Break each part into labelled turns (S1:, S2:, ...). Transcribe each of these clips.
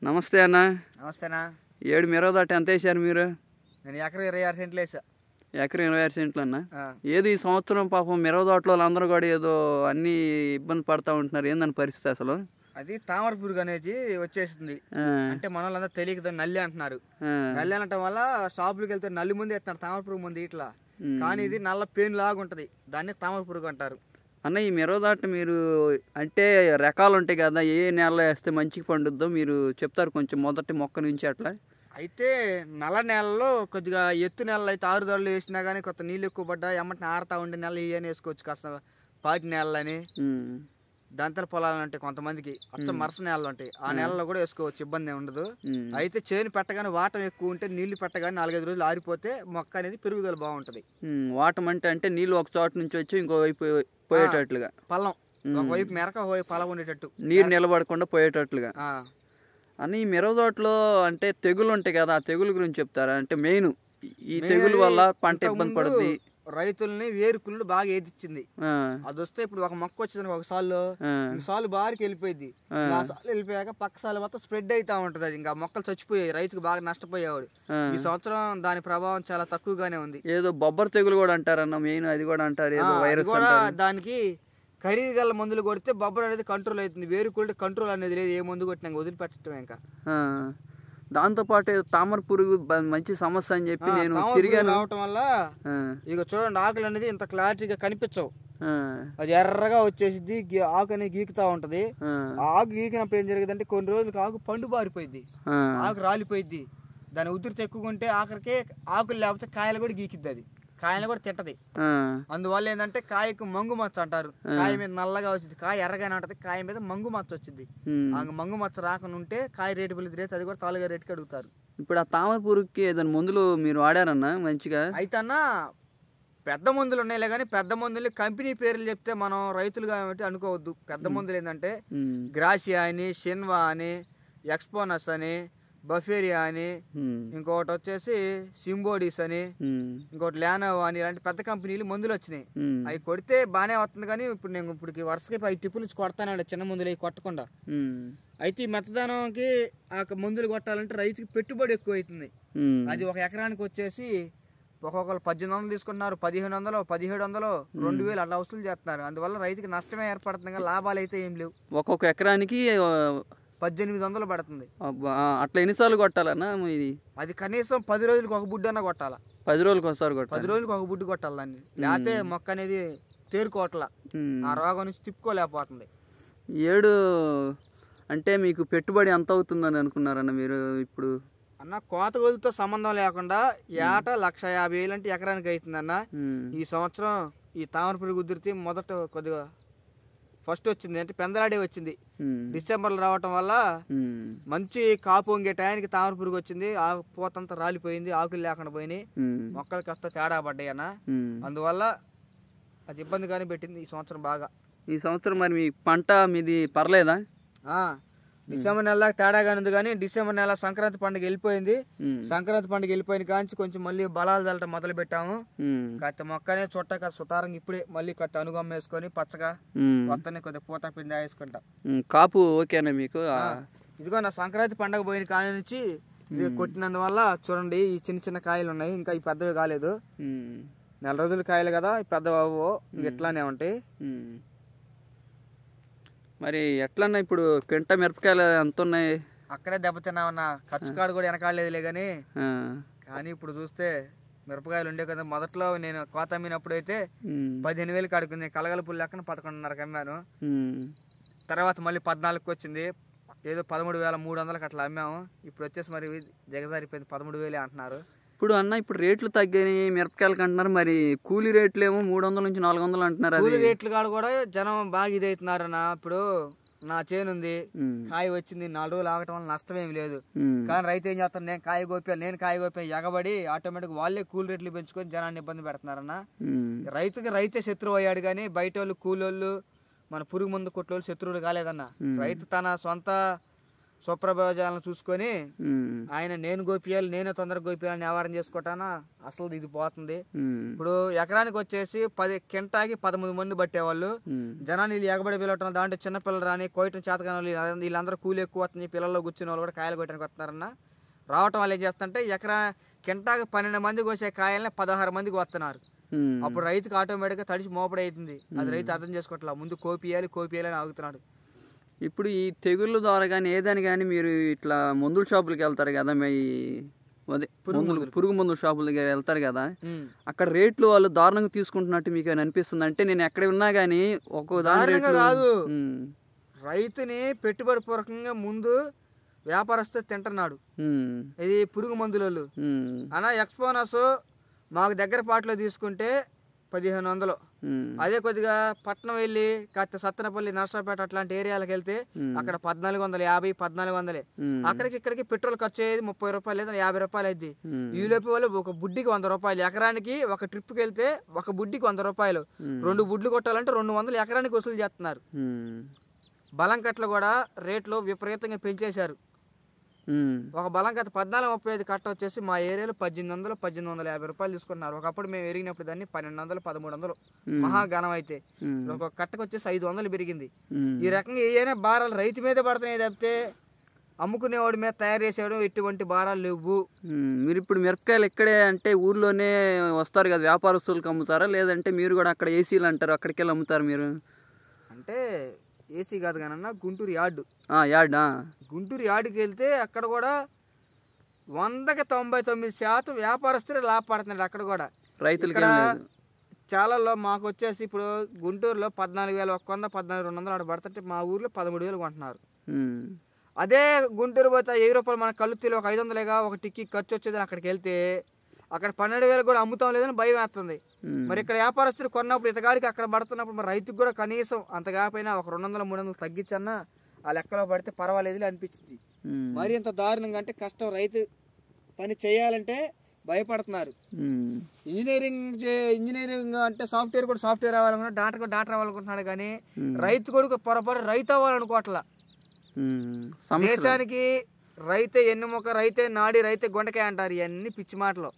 S1: నమస్తే అన్న.
S2: నమస్తేనా.
S1: ఏడు మిరవ దాట ఎంత వేసారు మీరు?
S2: నేను ఎకరం 26 సెంట్లు వేసా.
S1: ఎకరం 26 సెంట్లు అన్న. ఏది ఈ సంవత్సరం పాపం మిరవ తోటలో అందరూ కూడా ఏదో అన్ని ఇబ్బంది పడతా ఉంటున్నారు. ఏందని పరిస్థితి అసలు?
S2: అది తామర పురుగు అనేది వచ్చేసింది. అంటే మన వాళ్ళందరూ తెలియక నల్లి అంటున్నారు. నల్లి అనటం వల్ల షాపులకు వెళ్తే నల్లి ముందు ఎత్తున్నారు, తామర పురుగు ముందు ఇట్లా. కానీ ఇది నల్ల పేను లాగా ఉంటది, దాన్ని తామర పురుగు అంటారు.
S1: అన్న ఈ మిరవ దాట మీరు అంటే రకాలు ఉంటాయి కదా, ఏ నేలలో వేస్తే మంచిగా పండుద్దో మీరు చెప్తారు కొంచెం, మొదటి మొక్క నుంచి అట్లా.
S2: అయితే నల్ల నేలలో కొద్దిగా ఎత్తు నేలలో అయితే ఆరుదళ్ళు వేసినా కానీ కొత్త నీళ్ళు ఎక్కువ పడ్డా ఎమ్మటిని ఆరుతా ఉండే నెల ఇవన్నీ వేసుకోవచ్చు. కాస్త పాటి నేలని దంతల పొలాలు ఉంటాయి కొంతమందికి, అచ్చ మరస నేలలు ఉంటాయి, ఆ నేలలో కూడా వేసుకోవచ్చు, ఇబ్బంది ఉండదు. అయితే చేను పెట్టగానే వాటం ఎక్కువ ఉంటే నీళ్లు పెట్టగానే 4-5 రోజులు ఆరిపోతే మొక్క అనేది పెరుగుదల బాగుంటది.
S1: వాటం అంటే నీళ్ళు ఒక చోట నుంచి వచ్చి ఇంకో వైపు పోయేటట్లుగా,
S2: పల్లం ఒకవైపు మెరక ఒకవైపు పలం ఉండేటట్టు,
S1: నీరు నిలబడకుండా పోయేటట్లుగా. అని ఈ మిరవ తోటలో అంటే తెగులు ఉంటాయి కదా, ఆ తెగులు గురించి చెప్తారా? అంటే మెయిన్ ఈ తెగులు వల్ల పంట ఇబ్బంది పడుతుంది.
S2: రైతుల్ని వేరుకుళ్ళు బాగా ఏదిచ్చింది. అది వస్తే ఇప్పుడు ఒక మొక్క వచ్చింది ఒక సాలు బారికి వెళ్ళిపోయింది. ఆ సాలు వెళ్ళిపోయాక పక్క సాలు మొత్తం స్ప్రెడ్ అవుతా ఉంటది. అది ఇంకా మొక్కలు చచ్చిపోయాయి, రైతుకు బాగా నష్టపోయేవాడు. ఈ సంవత్సరం దాని ప్రభావం చాలా తక్కువగానే ఉంది.
S1: ఏదో బొబ్బర తెగులు కూడా అంటారన్న, మెయిన్ అది కూడా అంటారు, ఏదో వైరస్ కూడా.
S2: దానికి ఖరీదుగల మందులు కొడితే బొబ్బర అనేది కంట్రోల్ అవుతుంది, వేరుకుళ్ళు కంట్రోల్ అనేది లేదు. ఏ మందు కొట్టినా వదిలిపెట్టడం. ఇంకా
S1: దాంతోపాటు తామర పురుగు మంచి సమస్య అని చెప్పి నేను తిరిగాను.
S2: రావటం వల్ల ఇక చూడండి, ఆకులు అనేది ఇంత క్లారిటీగా కనిపించవు, అది ఎర్రగా వచ్చేసి ఆకు అనేది గీకుతా ఉంటది. ఆకు గీకినప్పుడు ఏం జరిగిందంటే కొన్ని రోజులకి ఆకు పండు బారిపోయింది, ఆకు రాలిపోయింది. దాని ఉధృతి ఎక్కువ ఉంటే ఆఖరికి ఆకులు లేకపోతే కాయలు కూడా గీకిద్ది, అది కాయలు కూడా తింటది. అందువల్ల ఏంటంటే కాయకు మంగు మచ్చ అంటారు. కాయ మీద నల్లగా వచ్చింది, కాయ ఎర్రగానే ఉంటది, కాయ మీద మంగు మచ్చ వచ్చింది. ఆ మంగు మచ్చ రాకుండా ఉంటే కాయ రేటు పిలిచి రేట్ అది కూడా తాలుగా రేటుకి అడుగుతారు.
S1: ఇప్పుడు ఆ తామర పురుగుకి ఏదైనా మందులు మీరు వాడారన్నా మంచిగా?
S2: అయితే అన్న పెద్ద మందులు ఉన్నాయిలే కానీ పెద్ద మందులు కంపెనీ పేర్లు చెప్తే మనం రైతులు కాబట్టి అనుకోవద్దు. పెద్ద మందులు ఏంటంటే గ్రాసియా అని, షిన్వా అని, ఎక్స్పోనస్ అని, బఫేరియా అని, ఇంకోటి వచ్చేసి సింబోడిస్ అని, ఇంకోటి లానోవా అని, ఇలాంటి పెద్ద కంపెనీలు మందులు వచ్చినాయి. అవి కొడితే బాగానే వస్తుంది. కానీ ఇప్పుడు నేను ఇప్పటికి వరుసకి 5 టిప్పులు నుంచి కొడతానండి, చిన్న మందులు అవి కొట్టకుండా. అయితే ఈ మెత్తదనంకి ఆ మందులు కొట్టాలంటే రైతుకి పెట్టుబడి ఎక్కువ అవుతుంది. అది ఒక ఎకరానికి వచ్చేసి ఒక్కొక్కరు 1800 తీసుకుంటున్నారు, 1500, 1700, 2000 అట్లా వసూలు చేస్తున్నారు. అందువల్ల రైతుకి నష్టమే ఏర్పడుతుంది, కానీ లాభాలు అయితే ఏం లేవు.
S1: ఒక్కొక్క ఎకరానికి
S2: 1800 పడుతుంది.
S1: అట్లా ఎన్నిసార్లు కొట్టాలన్నా ఇది?
S2: అది కనీసం 10 రోజులకు ఒక బుడ్డు అన్న కొట్టాలా.
S1: 10 రోజులకు ఒకసారి కొట్టాలి,
S2: 10 రోజులకు ఒక బుడ్డు కొట్టాలి దాన్ని. లేకపోతే మొక్క అనేది తేరుకోవట్లా, ఆ రోగం నుంచి తిప్పుకోలేకపోతుంది.
S1: ఏడు అంటే మీకు పెట్టుబడి ఎంత అవుతుందని అనుకున్నారన్న మీరు? ఇప్పుడు
S2: అన్న కోత గొలుతో సంబంధం లేకుండా ఏటా 1,50,000 అంటే ఎకరానికి అవుతుందన్న. ఈ సంవత్సరం ఈ తామర పురుగు ఉధృతి మొదట కొద్దిగా ఫస్ట్ వచ్చింది అంటే పెందలాడే వచ్చింది. డిసెంబర్లో రావటం వల్ల మంచి కాపు వంగే టయానికి తామర పురుగు వచ్చింది. ఆకు పూతంతా రాలిపోయింది, ఆకులు లేకుండా పోయినాయి, మొక్కలు కాస్త తేడా పడ్డాయి అన్న. అందువల్ల అది ఇబ్బందిగానే పెట్టింది ఈ సంవత్సరం బాగా.
S1: ఈ సంవత్సరం మరి మీ పంట మీది పర్లేదా?
S2: డిసెంబర్ నెల తేడాగానే ఉంది, కానీ డిసెంబర్ నెల సంక్రాంతి పండుగ వెళ్ళిపోయింది. సంక్రాంతి పండుగ వెళ్ళిపోయిన కాంచి కొంచెం మళ్ళీ బలాలు చల్లటం మొదలు పెట్టాము. కత్తి మొక్కనే చుట్ట సుతారంగా ఇప్పుడే మళ్ళీ కత్తి అనుగం వేసుకొని పచ్చగా మొత్తాన్ని కొద్దిగా పూత పిండి వేసుకుంటాం.
S1: కాపు ఓకేనా మీకు?
S2: ఇదిగో నా సంక్రాంతి పండుగ పోయిన కాడి నుంచి ఇది కొట్టినందువల్ల చూడండి, ఈ చిన్న చిన్న కాయలు ఉన్నాయి, ఇంకా ఈ పెద్దవి కాలేదు. 4 రోజుల కాయలు కదా, ఈ పెద్దవి ఇట్లానే ఉంటాయి.
S1: మరి ఎట్లన్నా ఇప్పుడు కింట మిరపకాయలు ఎంత ఉన్నాయి?
S2: అక్కడే దెబ్బతిన్నామన్న, ఖర్చు కాడు కూడా వెనకాడలేదులే కానీ. కానీ ఇప్పుడు చూస్తే మిరపకాయలు ఉండే కదా, మొదట్లో నేను కోత అమ్మినప్పుడు అయితే 15,000 కాడుకుంది, కలగలుపులు లెక్కన 11,500కి అమ్మాను. తర్వాత మళ్ళీ 14కి వచ్చింది, ఏదో 13,300కి అట్లా అమ్మాము. ఇప్పుడు వచ్చేసి మరి దిగజారిపోయింది, 13,000 అంటున్నారు.
S1: ఇప్పుడు అన్న ఇప్పుడు రేట్లు తగ్గాయి మిరపకాయలకి అంటున్నారు, మరి కూలీ రేట్లు ఏమో 300 నుంచి 400 అంటున్నారు.
S2: కూలీ రేట్లు కాడ కూడా జనం బాగా ఇదవుతున్నారు అన్న. ఇప్పుడు నా చేను ఉంది, కాయ వచ్చింది, 4 రోజులు ఆగటం వల్ల నష్టం ఏమి లేదు. కానీ రైతు ఏం చేస్తాను, నేను కాయ కోపాను ఎగబడి ఆటోమేటిక్ వాళ్ళే కూలి రేట్లు పెంచుకొని జనాన్ని ఇబ్బంది పెడుతున్నారన్న. రైతుకి రైతే శత్రువు అయ్యాడు, కానీ బయట వాళ్ళు కూలోళ్ళు మన పురుగు మందు కొట్లోళ్ళు శత్రువులు కాలేదన్న. రైతు తన సొంత సుప్రభోజాలను చూసుకొని ఆయన నేను గోపియాలి నేనే తొందరగా గోపియాలని వ్యవహారం చేసుకోవటానా అసలు ఇది పోతుంది. ఇప్పుడు ఎకరానికి వచ్చేసి 10 కింటాకి 13 మంది పట్టేవాళ్ళు. జనాన్ని వీళ్ళు ఎగబడి పిలవటం, దాంట్లో చిన్నపిల్లలు రాని కోయటం చేతగాని వాళ్ళు వీళ్ళందరూ కూలి ఎక్కువ వస్తుంది, పిల్లల్లో కూర్చునే వాళ్ళు కూడా కాయలు కొట్టడానికి వస్తున్నారన్న. రావటం వాళ్ళు ఏం చేస్తుంటే కింటాకి 12 మంది కోసే కాయల్ని 16 మందికి వస్తున్నారు. అప్పుడు రైతుకి ఆటోమేటిక్గా తడిసి మోపడి అవుతుంది. అది రైతు అర్థం చేసుకోవట్లా, ముందు కోపియాలి అని ఆగుతున్నాడు.
S1: ఇప్పుడు ఈ తెగుళ్ళ ద్వారా కానీ ఏదని కానీ మీరు ఇట్లా మందుల షాపులకి వెళ్తారు కదా, మీ అదే పురుగు మందుల షాపుల దగ్గర వెళ్తారు కదా, అక్కడ రేట్లు వాళ్ళు దారుణంగా తీసుకుంటున్నట్టు మీకు ఏమైనా అనిపిస్తుంది? అంటే నేను ఎక్కడ ఉన్నా కానీ ఒక్కో దారుణంగా కాదు,
S2: రైతుని పెట్టుబడి పూర్వకంగా ముందు వ్యాపారస్తు తింటున్నాడు. ఇది పురుగు మందులు అన్న. ఎక్స్పోనస్ మాకు దగ్గర పాటలో తీసుకుంటే 1500. అదే కొద్దిగా పట్నం వెళ్ళి కాస్త సత్తనపల్లి నర్సాపేట అట్లాంటి ఏరియాలకు వెళ్తే అక్కడ 1450 1400. అక్కడికి ఇక్కడికి పెట్రోల్ ఖర్చు అయ్యేది 30 రూపాయలు లేదా 50 రూపాయలు అయింది. ఈ లోపు వాళ్ళు ఒక బుడ్డికి 100 రూపాయలు. ఎకరానికి ఒక ట్రిప్కి వెళ్తే ఒక బుడ్డికి 100 రూపాయలు. 2 బుడ్లు కొట్టాలంటే 200 ఎకరానికి వసూలు చేస్తున్నారు. బలం కట్టలు కూడా రేట్లు విపరీతంగా పెంచేశారు. ఒక బలం కట్ట 1435 కట్ట వచ్చేసి మా ఏరియాలో 1800 1850 రూపాయలు తీసుకున్నారు. ఒకప్పుడు మేము ఎరిగినప్పుడు దాన్ని 1200 1300 మహాఘనం అయితే. ఒక కట్టకు వచ్చేసి 500 పెరిగింది. ఈ రకంగా ఏదైనా భారాలు రైతు మీదే పడుతున్నాయి తప్పితే అమ్ముకునేవాడి మీద తయారు చేసేవాడు ఎటువంటి భారాలు లేవు.
S1: మీరు ఇప్పుడు మిరపకాయలు ఇక్కడే అంటే ఊర్లోనే వస్తారు కదా, వ్యాపారస్తులకు అమ్ముతారా లేదంటే మీరు కూడా అక్కడ ఏసీలు అంటారు అక్కడికి వెళ్ళి అమ్ముతారు మీరు?
S2: అంటే ఏసీ కాదు కానన్నా గుంటూరు యార్డు. గుంటూరు యార్డుకి వెళ్తే అక్కడ కూడా 100కి 99% వ్యాపారస్తులే లాభపడుతున్నాడు. అక్కడ కూడా రైతులకి చాలా మాకు వచ్చేసి ఇప్పుడు గుంటూరులో 14,100 14,200 ఆడ పడుతుంటే మా ఊర్లో 13,000 కొంటున్నారు. అదే గుంటూరు పోతే 1000 రూపాయలు మన కలుత్తిలో ఒక 500గా ఒక టిక్కీ ఖర్చు వచ్చేదని అక్కడికి వెళ్తే అక్కడ 12,000 కూడా అమ్ముతాం లేదని భయం వేస్తుంది. మరి ఇక్కడ వ్యాపారస్తులు కొన్నప్పుడు ఇతగాడికి అక్కడ పడుతున్నప్పుడు మరి రైతుకు కూడా కనీసం అంత కాకపోయినా ఒక 200-300 తగ్గించన్నా ఆ లెక్కలో పడితే పర్వాలేదు అనిపించింది. మరి ఇంత దారుణంగా అంటే కష్టం. రైతు పని చేయాలంటే భయపడుతున్నారు. ఇంజనీరింగ్ అంటే సాఫ్ట్వేర్ కూడా సాఫ్ట్వేర్ అవ్వాలనుకున్నా, డాక్టర్ అవ్వాలనుకుంటున్నాడు. కానీ రైతు కొడుకు పొరపాటు రైతు అవ్వాలనుకోవట్లా. దేశానికి రైతే ఎన్నుముక, రైతే నాడి, రైతే గొండకాయ అంటారు. ఇవన్నీ పిచ్చి మాటలు.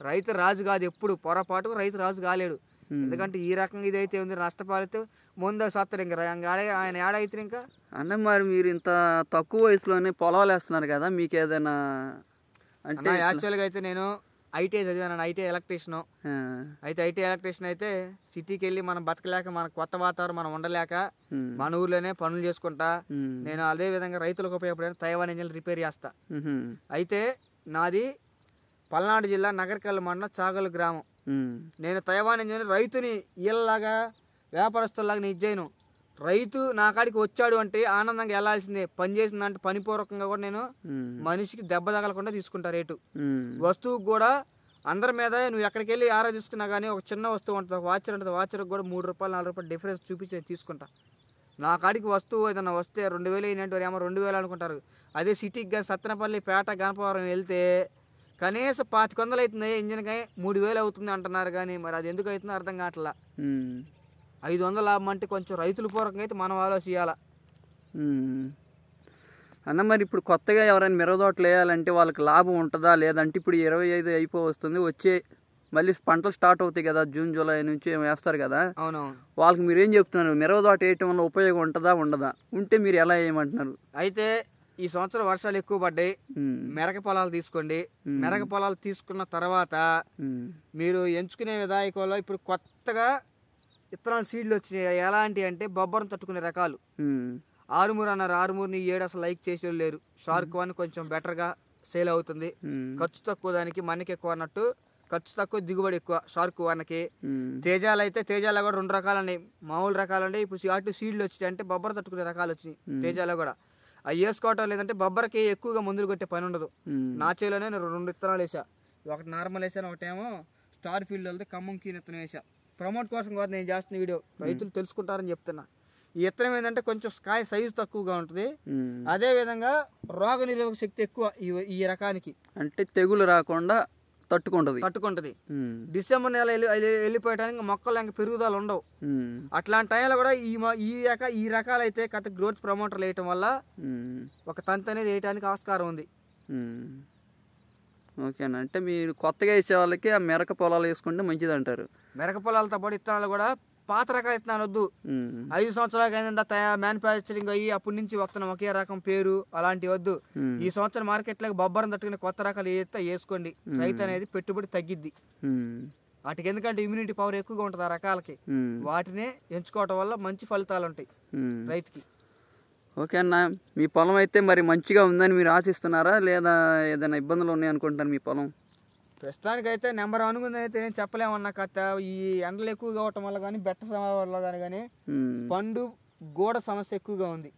S2: రైతు రాజు కాదు, ఎప్పుడు పొరపాటు రైతు రాజు కాలేడు. ఎందుకంటే ఈ రకంగా ఇదైతే ఉంది, నష్టపాలితే ముందు సత్తరు. ఇంకా ఆయన ఏడైతే ఇంకా
S1: అన్న. మరి మీరు ఇంత తక్కువ వయసులోనే పొలాలు వేస్తున్నారు కదా, మీకు ఏదైనా
S2: అంటే యాక్చువల్గా అయితే నేను ఐటీఐ చదివాను, ఐటీఐ ఎలక్ట్రీషియన్. అయితే ఐటీఐ ఎలక్ట్రీషియన్ అయితే సిటీకి వెళ్ళి మనం బతకలేక, మన కొత్త వాతావరణం మనం ఉండలేక మన ఊర్లోనే పనులు చేసుకుంటా. నేను అదే విధంగా రైతులకు ఉపయోగపడే తైవాన్ ఇంజిన్ రిపేర్ చేస్తా. అయితే నాది పల్నాడు జిల్లా నగరికల్ మండలం చాగల్ గ్రామం. నేను తైవాన్ ఇంజిన్ రైతుని వీళ్ళలాగా వ్యాపారస్తుల్లాగా నేను ఇచ్చేయను. రైతు నా కాడికి వచ్చాడు అంటే ఆనందంగా వెళ్ళాల్సిందే. పని చేసిందంటే పనిపూర్వకంగా కూడా నేను మనిషికి దెబ్బ తగలకుండా తీసుకుంటా రేటు. వస్తువు కూడా అందరి మీద నువ్వు ఎక్కడికి వెళ్ళి ఆరా తీసుకున్నా కానీ ఒక చిన్న వస్తువు ఉంటుంది, ఒక వాచర్ ఉంటుంది, వాచర్కి కూడా 3 రూపాయలు 4 రూపాయలు డిఫరెన్స్ చూపించి నేను తీసుకుంటా. నా కాడికి వస్తువు ఏదన్నా వస్తే 2000 అయినట్టు ఏమో 2000 అనుకుంటారు. అదే సిటీకి కానీ సత్తెనపల్లి, పేట, గణపవరం వెళ్తే కనీసం 2500 అవుతుంది, ఇంజిన్కి 3000 అవుతుంది అంటున్నారు. కానీ మరి అది ఎందుకు అవుతుందో అర్థం కావట్లా. 500 లాభం అంటే కొంచెం రైతుల పూర్వకంగా అయితే మనం ఆలోచించాలా
S1: అన్న. మరి ఇప్పుడు కొత్తగా ఎవరైనా మిరపతోటలు వేయాలంటే వాళ్ళకి లాభం ఉంటుందా లేదంటే ఇప్పుడు 25 అయిపోవస్తుంది, వచ్చే మళ్ళీ పంటలు స్టార్ట్ అవుతాయి కదా, జూన్ జూలై నుంచి వేస్తారు కదా.
S2: అవునవును.
S1: వాళ్ళకి మీరు ఏం చెప్తున్నారు? మిరపతోట వేయటం వల్ల ఉపయోగం ఉంటుందా ఉండదా? ఉంటే మీరు ఎలా వేయమంటున్నారు?
S2: అయితే ఈ సంవత్సరం వర్షాలు ఎక్కువ పడ్డాయి, మెరక పొలాలు తీసుకోండి. మెరక పొలాలు తీసుకున్న తర్వాత మీరు ఎంచుకునే విధాయకంలో ఇప్పుడు కొత్తగా ఇత్తనాలు సీడ్లు వచ్చినాయి. ఎలాంటి అంటే బొబ్బరం తట్టుకునే రకాలు. ఆరుమూరు అన్నారు, ఆరుమూరుని 7 అసలు లైక్ చేసే లేరు. షార్క్ వన్ కొంచెం బెటర్గా సేల్ అవుతుంది, ఖర్చు తక్కువ, దానికి మనకి ఎక్కువ అన్నట్టు. ఖర్చు తక్కువ, దిగుబడి ఎక్కువ షార్క్ వన్కి. తేజాలు అయితే తేజాలో కూడా 2 రకాలు ఉన్నాయి, మామూలు రకాలు ఉన్నాయి. ఇప్పుడు అటు సీడ్లు వచ్చినాయి అంటే బొబ్బర తట్టుకునే రకాలు వచ్చినాయి తేజాలో కూడా. అవి వేసుకోవటం లేదంటే బొబ్బరకి ఎక్కువగా మందులు కొట్టే పని ఉండదు. నా చేలోనే నేను 2 విత్తనాలు వేసా. ఒకటి నార్మల్ వేసాను, ఒకటేమో స్టార్ ఫీల్డ్ వెళ్తే ఖమ్మంకి విత్తనం వేసా. ప్రమోట్ కోసం కాదు నేను చేస్తున్న వీడియో, రైతులు తెలుసుకుంటారని చెప్తున్నా. ఈ విత్తనం ఏంటంటే కొంచెం కాయ సైజు తక్కువగా ఉంటుంది, అదే విధంగా రోగ నిరోధక శక్తి ఎక్కువ ఈ రకానికి.
S1: అంటే తెగులు రాకుండా
S2: తట్టుకుంటది. డిసెంబర్ నెల వెళ్ళిపోయటానికి మొక్కలు ఇంకా పెరుగుదల ఉండవు. అట్లాంటి టైంలో కూడా ఈ రకాలు అయితే గ్రోత్ ప్రమోటర్లు వేయటం వల్ల ఒక తంతు అనేది వేయటానికి ఆస్కారం ఉంది.
S1: ఓకేనా, అంటే మీరు కొత్తగా వేసే వాళ్ళకి ఆ మెరక పొలాలు వేసుకుంటే మంచిది అంటారు.
S2: మెరక పొలాలతో పాటు విత్తనాలు కూడా పాత రకాల విత్తనాలు వద్దు. 5 సంవత్సరాల కింద మ్యానుఫ్యాక్చరింగ్ అయ్యి అప్పటి నుంచి ఒకే రకం పేరు అలాంటివి వద్దు. ఈ సంవత్సరం మార్కెట్లోకి బొబ్బరం తట్టుకునే కొత్త రకాలు వేసుకోండి. రైతు అనేది పెట్టుబడి తగ్గిద్ది వాటికి, ఎందుకంటే ఇమ్యూనిటీ పవర్ ఎక్కువగా ఉంటుంది ఆ రకాలకి. వాటినే ఎంచుకోవటం వల్ల మంచి ఫలితాలు ఉంటాయి రైతుకి.
S1: ఓకే అన్న, మీ పొలం అయితే మరి మంచిగా ఉందని మీరు ఆశిస్తున్నారా, లేదా ఏదైనా ఇబ్బందులు ఉన్నాయి అనుకుంటారు మీ పొలం?
S2: ప్రస్తుతానికి అయితే నెంబర్ 1 అయితే నేను చెప్పలేమన్నా. ఈ ఎండలు ఎక్కువగా అవటం వల్ల కానీ బెట్ట వల్ల కానీ పండు గోడ సమస్య ఎక్కువగా ఉంది.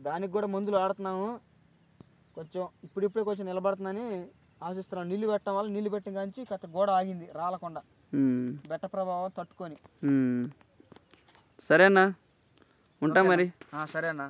S2: దానికి కూడా మందులు ఆడుతున్నాము. కొంచెం ఇప్పుడిప్పుడే కొంచెం నిలబడుతుందని ఆశిస్తున్నాను. నీళ్లు పెట్టడం వల్ల నీళ్లు పెట్టిన కానీ గోడ ఆగింది రాలకుండా, బెట్ట ప్రభావం తట్టుకొని.
S1: సరేనా, ఉంటా మరి.
S2: సరేనా.